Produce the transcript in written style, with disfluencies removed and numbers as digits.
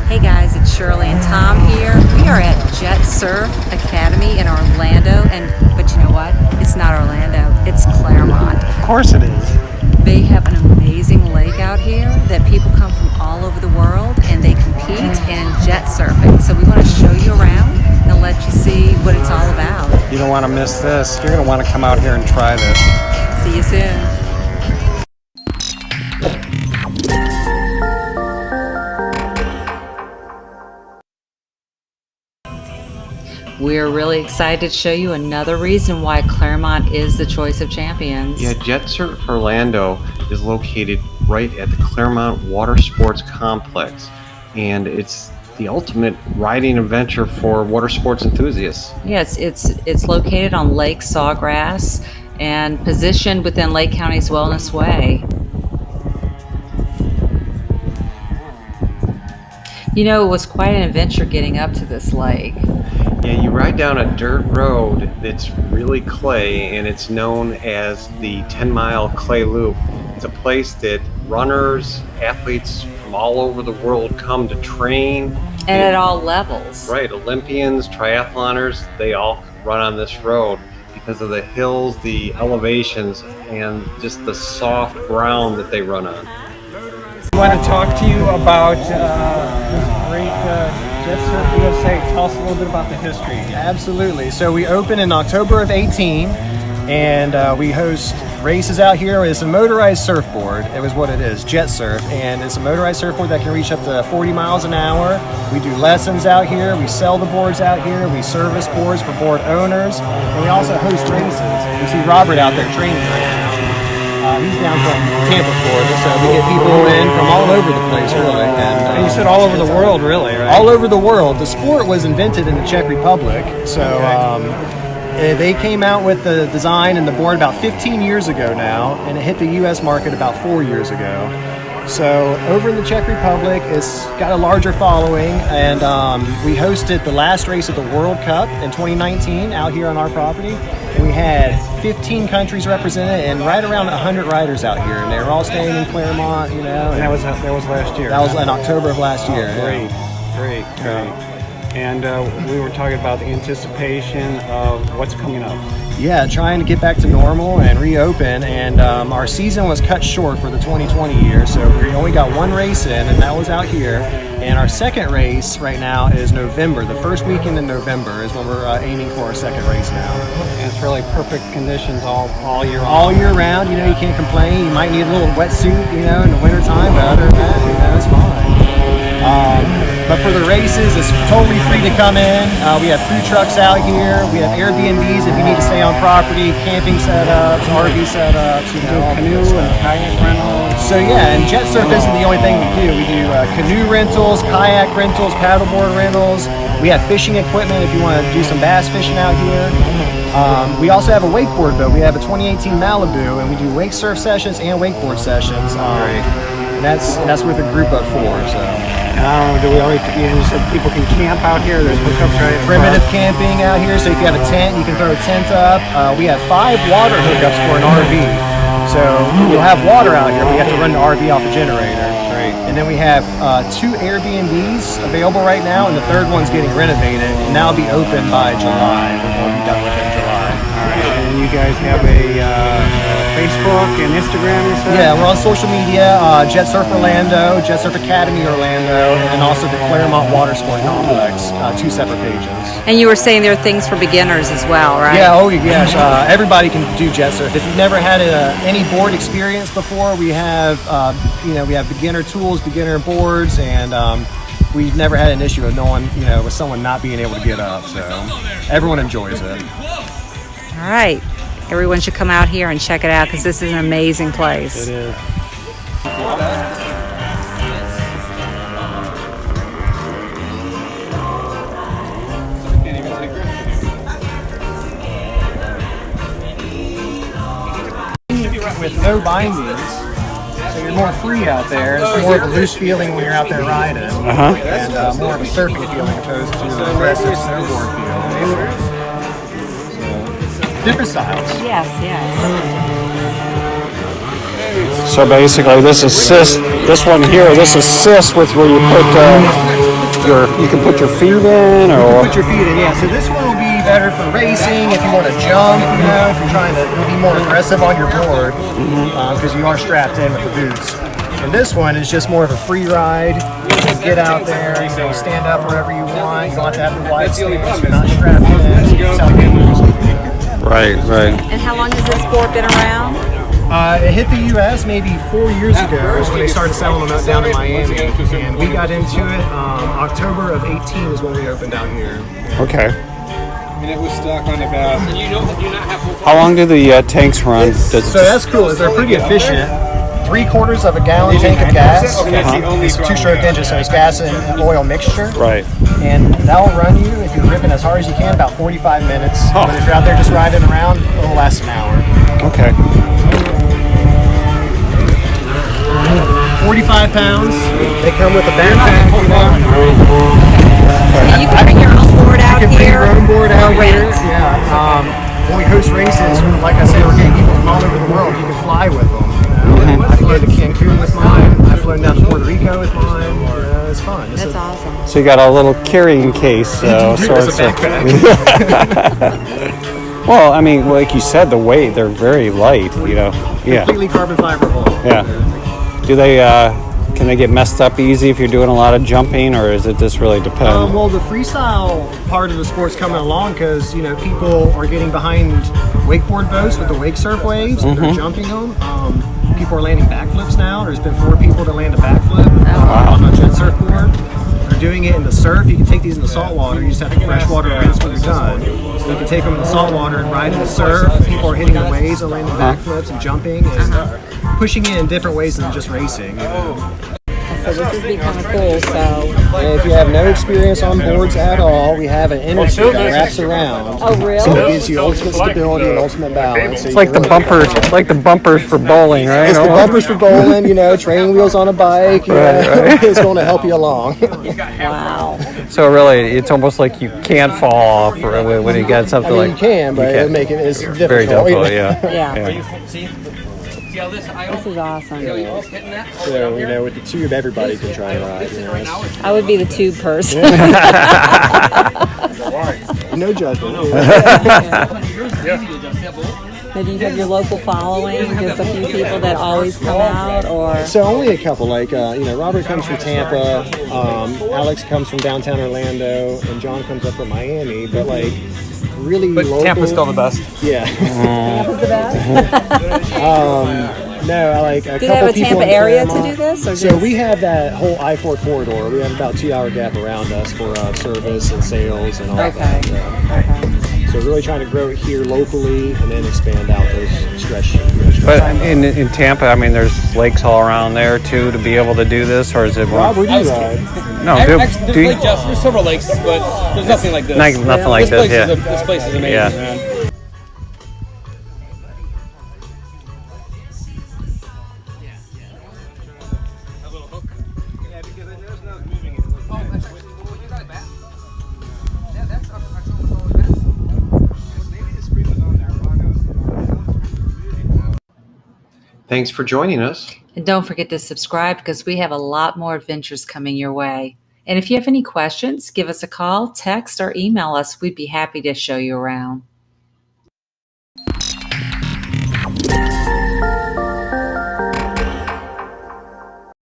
Hey guys, it's Shirley and Tom here. We are at Jet Surf Academy in Orlando, but you know what? It's not Orlando, it's Clermont. Of course it is. They have an amazing lake out here that people come from all over the world and they compete in jet surfing. So we want to show you around and let you see what it's all about. You don't want to miss this. You're going to want to come out here and try this. See you soon. We're really excited to show you another reason why Clermont is the choice of champions. Yeah, Jet Surf Orlando is located right at the Clermont Water Sports Complex, and it's the ultimate riding adventure for water sports enthusiasts. Yes, it's located on Lake Sawgrass and positioned within Lake County's Wellness Way. You know, it was quite an adventure getting up to this lake. Yeah, you ride down a dirt road that's really clay, and it's known as the 10-mile clay loop. It's a place that runners, athletes from all over the world come to train. And at all levels. Right, Olympians, triathloners, they all run on this road because of the hills, the elevations, and just the soft ground that they run on. I want to talk to you about this great Jet Surf USA. Tell us a little bit about the history. Absolutely. So we opened in October of 18, and we host races out here. It's a motorized surfboard. It was what it is, Jet Surf, and it's a motorized surfboard that can reach up to 40 miles an hour. We do lessons out here. We sell the boards out here. We service boards for board owners, and we also host races. You see Robert out there training right now. He's down from Tampa, Florida, so we get people in from all over the place, really. And you said all over the world, really, right? All over the world. The sport was invented in the Czech Republic, so they came out with the design and the board about 15 years ago now, and it hit the U.S. market about 4 years ago. So over in the Czech Republic, it's got a larger following, and we hosted the last race of the World Cup in 2019 out here on our property. And we had 15 countries represented and right around 100 riders out here, and they were all staying in Clermont, you know. And that was last year. That was in October of last year. Great. And we were talking about the anticipation of what's coming up. Yeah, trying to get back to normal and reopen, and our season was cut short for the 2020 year, so we only got one race in, and that was out here. And our second race right now is November. The first weekend in November is when we're aiming for our second race now. And it's really perfect conditions all year round. All year round, you know, you can't complain. You might need a little wetsuit, you know, in the wintertime, but other than that, you know, it's fine. But for the races, it's totally free to come in. We have food trucks out here. We have Airbnbs if you need to stay on property, camping setups, RV setups, you know. Canoe and kayak rentals. So yeah, and jet surf isn't the only thing we do. We do canoe rentals, kayak rentals, paddleboard rentals. We have fishing equipment if you want to do some bass fishing out here. We also have a wakeboard boat. We have a 2018 Malibu, and we do wake surf sessions and wakeboard sessions. And that's with a group of 4. So. Do we already? You said people can camp out here. There's hookups, right? Primitive camping out here. So if you have a tent, you can throw a tent up. We have 5 water hookups for an RV. So you'll have water out here, but you have to run the RV off a generator. Right. And then we have 2 Airbnbs available right now, and the third one's getting renovated, and that'll be open by July. We'll be done with it in July. All right. And you guys have a Facebook and Instagram and stuff? Yeah, we're on social media, Jet Surf Orlando, Jet Surf Academy Orlando, and then also the Clermont Water Sport Complex, 2 separate pages. And you were saying there are things for beginners as well, right? Yeah, oh yes, everybody can do jet surf. If you've never had any board experience before, we have, we have beginner tools, beginner boards, and we've never had an issue with with someone not being able to get up. So everyone enjoys it. All right. Everyone should come out here and check it out because this is an amazing place. It is. With no bindings, so you're more free out there. It's more of a loose feeling when you're out there riding, and more of a surfing feeling opposed to an aggressive snowboard feeling. Different styles. Yes. So basically, this one here, this assists with where you put you can put your feet in, or Put your feet in, yeah. So this one will be better for racing if you want to jump, if you're trying to be more aggressive on your board, because you are strapped in with the boots. And this one is just more of a free ride. You can get out there, stand up wherever you want. You don't have to have the wide stance. You're not strapped in. You just have to move. right. And how long has this sport been around? It hit the U.S. maybe 4 years ago is when they started selling them out down in Miami. And we got into it October of 18 is when we opened out here. Okay. And it was stuck on about. How long do the tanks run? So that's cool. They're pretty efficient. 3/4 of a gallon tank of gas. It's a 2-stroke engine, so it's gas and oil mixture. Right. And that'll run you, if you're ripping as hard as you can, about 45 minutes. Huh. But if you're out there just riding around, it'll last an hour. Okay. 45 pounds. They come with a backpack. So you can bring your own board out You can bring here. your own board out for here. rent. Yeah. When we host races, like I said, we're getting people from all over the world. You can fly with them. I've flown to Cancun with mine. I've flown down to Puerto Rico with mine. It's fun. That's awesome. So you got a little carrying case, so It's sort a of. backpack. Well, I mean, like you said, the weight, they're very light, Yeah. Completely carbon fiber hull. Yeah. Do they, can they get messed up easy if you're doing a lot of jumping, or is it just really depend? Well, the freestyle part of the sport's coming along because people are getting behind wakeboard boats with the wake surf waves. And they're jumping them. People are landing backflips now. There's been 4 people to land a backflip on a jet surf board. They're doing it in the surf. You can take these in the salt water. You just have to freshwater rinse when you're done. So you can take them in the salt water and ride in the surf. People are hitting the waves and landing backflips and jumping and pushing it in different ways than just racing. So this is becoming cool. So And if you have no experience on boards at all, we have an inner tube that wraps around. oh really? So it gives you ultimate stability and ultimate balance. So It's like the bumpers for bowling, right? It's the bumpers for bowling, training wheels on a bike. It's going to help you along. Wow. So really, it's almost like you can't fall off when you got something You like. can, but it'll make it it's difficult. Very difficult, yeah. Yeah. This is awesome. So, with the tube, everybody can try and ride. I would be the tube person. No judgment. Now, do you have your local following? Just a few people that always come out, or? So only a couple, Robert comes from Tampa, Alex comes from downtown Orlando, and John comes up from Miami, but really local. Tampa's still the best. Yeah. Tampa's the best? No, a couple Do they have a people Tampa in area Clermont. to do this? Or So just... we have that whole I-4 corridor. We have about 2-hour gap around us for service and sales and all Okay. that. Yeah. Okay. So we're really trying to grow it here locally and then expand out those stretches. But in Tampa, I mean, there's lakes all around there too to be able to do this, or is it more? Rob, where do you ride? No, There's Lake Justin. There's several lakes, but there's nothing like this. Nothing like this. Yeah. This place is amazing, Yeah. man. Thanks for joining us. And don't forget to subscribe because we have a lot more adventures coming your way. And if you have any questions, give us a call, text, or email us. We'd be happy to show you around.